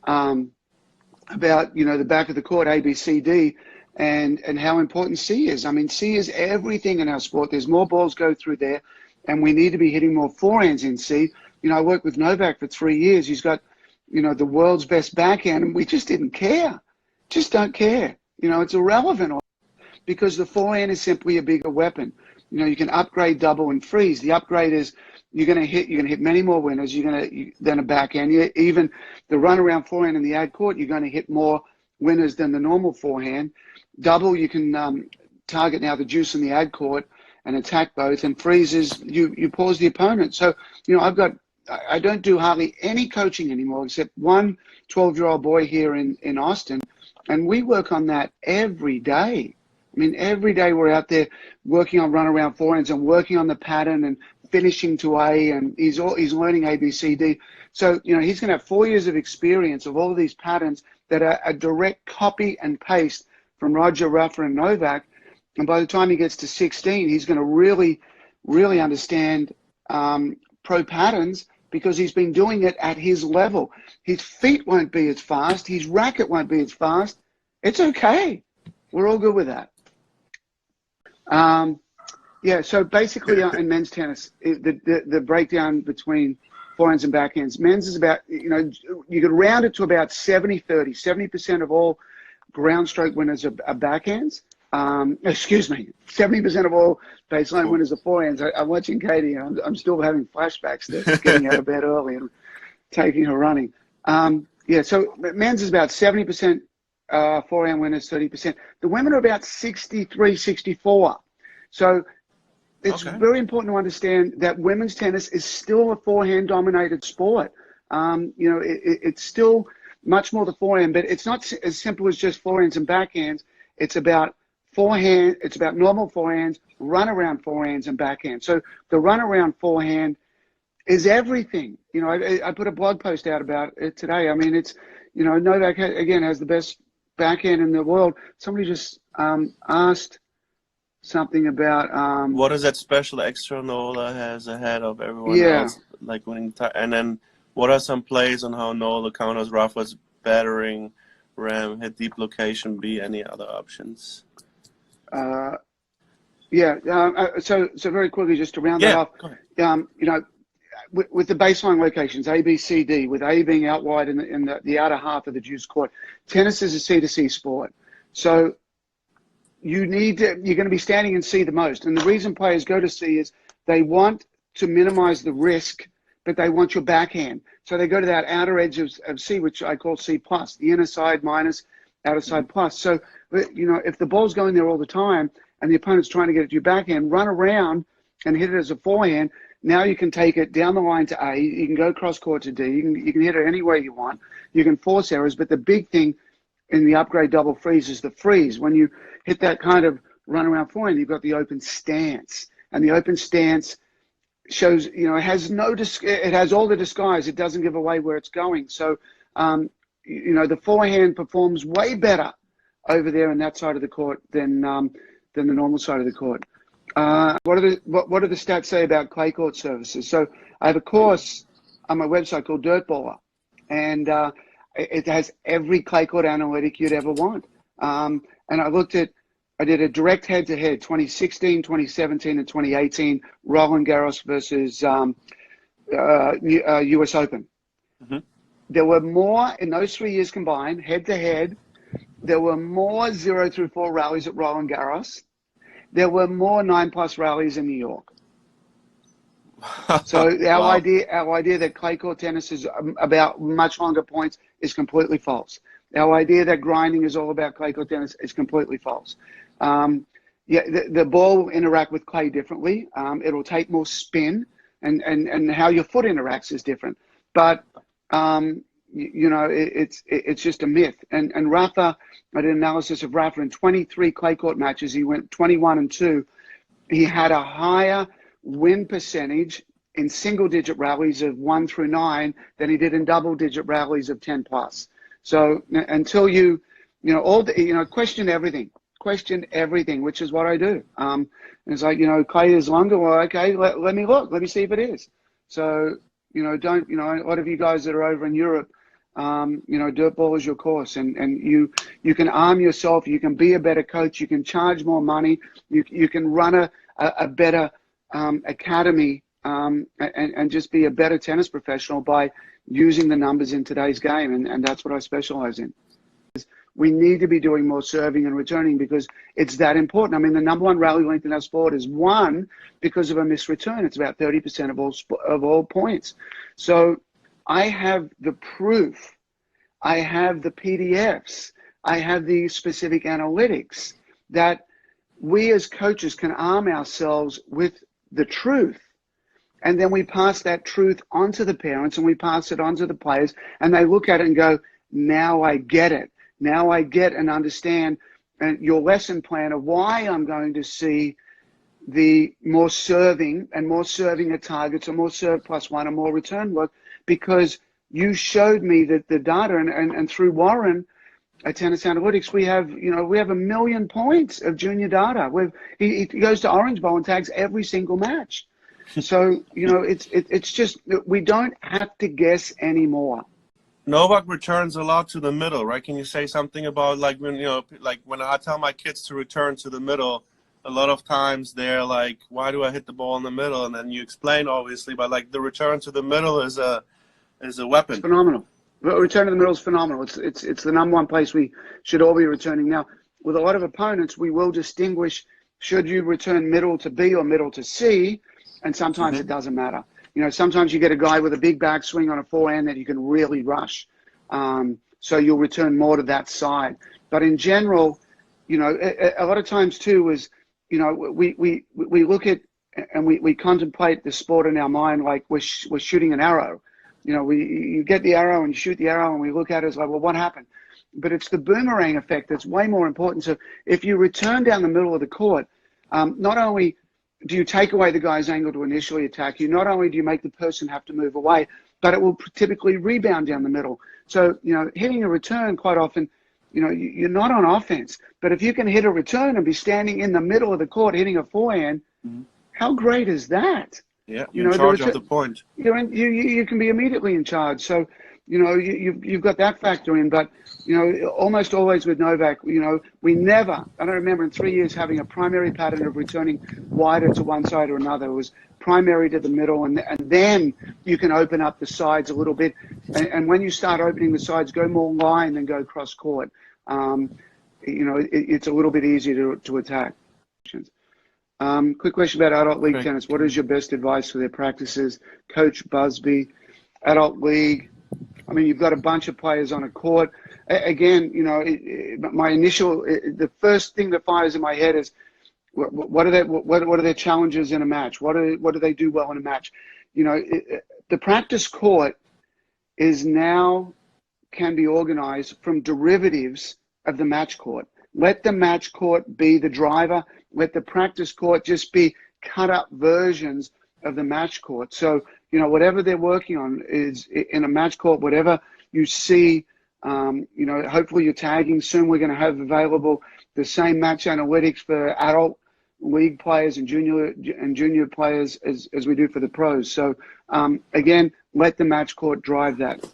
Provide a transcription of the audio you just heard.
about, the back of the court, A, B, C, D, and how important C is. I mean, C is everything in our sport. There's more balls go through there, and we need to be hitting more forehands in C. I worked with Novak for 3 years. He's got, the world's best backhand, and we just didn't care. Just don't care. It's irrelevant because the forehand is simply a bigger weapon. You can upgrade double and freeze. The upgrade is you're going to hit many more winners than a backhand. Even the runaround forehand in the ad court, you're going to hit more winners than the normal forehand. Double, you can target now the juice in the ad court and attack both. And freezes, you pause the opponent. So, I don't do hardly any coaching anymore except one 12-year-old boy here in Austin, and we work on that every day. I mean, every day we're out there working on runaround forehands and working on the pattern and finishing to A, and he's learning A, B, C, D. So, he's going to have 4 years of experience of all of these patterns that are a direct copy and paste from Roger, Rafa, and Novak. And by the time he gets to 16, he's going to really, really understand pro patterns because he's been doing it at his level. His feet won't be as fast. His racket won't be as fast. It's okay. We're all good with that. So basically in men's tennis, the breakdown between forehands and backhands. Men's is about, you could round it to about 70-30. 70% of all ground stroke winners are backhands. 70% of all baseline winners are forehands. I'm watching Katie, and I'm still having flashbacks to getting out of bed early and taking her running. So men's is about 70% forehand winners, 30%. The women are about 63, 64. So it's very important to understand that women's tennis is still a forehand-dominated sport. It's still much more the forehand, but it's not as simple as just forehands and backhands. It's about forehand. It's about normal forehands, runaround forehands, and backhands. So the runaround forehand is everything. I put a blog post out about it today. I mean, it's, Novak, again, has the best backhand in the world. Somebody just asked something about what is that special extra Nola has ahead of everyone else, like winning and then what are some plays on how Nola counters Rafa's battering ram, hit deep location, B, any other options? So very quickly, just to round that off, with the baseline locations, A, B, C, D, with A being out wide in the outer half of the juice court, tennis is a C-to-C sport. So you're going to be standing in C the most. And the reason players go to C is they want to minimize the risk, but they want your backhand. So they go to that outer edge of C, which I call C plus, the inner side minus, outer side plus. So, if the ball's going there all the time and the opponent's trying to get it to your backhand, run around and hit it as a forehand. Now you can take it down the line to A. You can go cross court to D. You can hit it any way you want. You can force errors, but the big thing in the upgrade double freeze is the freeze. When you hit that kind of run around forehand, you've got the open stance, and the open stance shows, it has all the disguise. It doesn't give away where it's going. So, the forehand performs way better over there on that side of the court than the normal side of the court. What do the stats say about clay court services? So I have a course on my website called Dirtballer, and it has every clay court analytic you'd ever want. And I did a direct head-to-head, 2016, 2017, and 2018, Roland Garros versus US Open. Mm-hmm. There were more, in those 3 years combined, head-to-head, there were more 0-4 rallies at Roland Garros. There were more 9+ rallies in New York. So our idea that clay court tennis is about much longer points is completely false. Our idea that grinding is all about clay court tennis is completely false. The ball will interact with clay differently. It'll take more spin, and how your foot interacts is different. But it's just a myth. And Rafa, I did an analysis of Rafa in 23 clay court matches. He went 21-2. He had a higher win percentage in single-digit rallies of 1 through 9 than he did in double-digit rallies of 10+. So until question everything, which is what I do. And it's like, clay is longer. Well, okay, let me look. Let me see if it is. So, a lot of you guys that are over in Europe, you know, dirt ball is your course, and you can arm yourself, you can be a better coach, you can charge more money, you can run a better academy, and just be a better tennis professional by using the numbers in today's game, and that's what I specialize in. We need to be doing more serving and returning because it's that important. I mean, the number one rally length in our sport is won because of a missed return. It's about 30% of all points. So I have the proof, I have the PDFs, I have the specific analytics that we as coaches can arm ourselves with the truth. And then we pass that truth onto the parents and we pass it onto the players, and they look at it and go, now I get it. Now I get and understand your lesson plan of why I'm going to see the more serving at targets, or more serve plus one, or more return work, because you showed me that the data, and through Warren at Tennis Analytics, we have 1 million points of junior data. He goes to Orange Bowl and tags every single match. So, you know, it's just, we don't have to guess anymore. Novak returns a lot to the middle, right? Can you say something about, like, when, you know, like when I tell my kids to return to the middle, a lot of times they're like, why do I hit the ball in the middle? And then you explain, obviously, but like the return to the middle is a weapon. It's phenomenal. Return to the middle is phenomenal. It's the number one place we should all be returning. Now, with a lot of opponents, we will distinguish, should you return middle to B or middle to C, and sometimes it doesn't matter. You know, sometimes you get a guy with a big backswing on a forehand that you can really rush. So you'll return more to that side. But in general, you know, a lot of times too is, you know, we look at and we contemplate the sport in our mind like we're shooting an arrow. You know, you get the arrow and you shoot the arrow, and we look at it as like, well, what happened? But it's the boomerang effect that's way more important. So if you return down the middle of the court, not only do you take away the guy's angle to initially attack you, not only do you make the person have to move away, but it will typically rebound down the middle. So, you know, hitting a return quite often, you know, you're not on offense. But if you can hit a return and be standing in the middle of the court hitting a forehand, how great is that? Yeah, you're in charge of the point. You can be immediately in charge. So, you know, you've got that factor in. But, you know, almost always with Novak, you know, I don't remember in 3 years having a primary pattern of returning wider to one side or another. It was primary to the middle, and then you can open up the sides a little bit. And when you start opening the sides, go more line than go cross court. You know, it's a little bit easier to attack. Quick question about adult league tennis. What is your best advice for their practices? Coach Busby, adult league. I mean, you've got a bunch of players on a court. Again, you know, the first thing that fires in my head is, what are their challenges in a match? What do they do well in a match? You know, the practice court can be organized from derivatives of the match court. Let the match court be the driver. Let the practice court just be cut up versions of the match court. So, you know, whatever they're working on is in a match court, whatever you see, you know, hopefully you're tagging. Soon we're going to have available the same match analytics for adult league players and junior players as we do for the pros. So, again, let the match court drive that.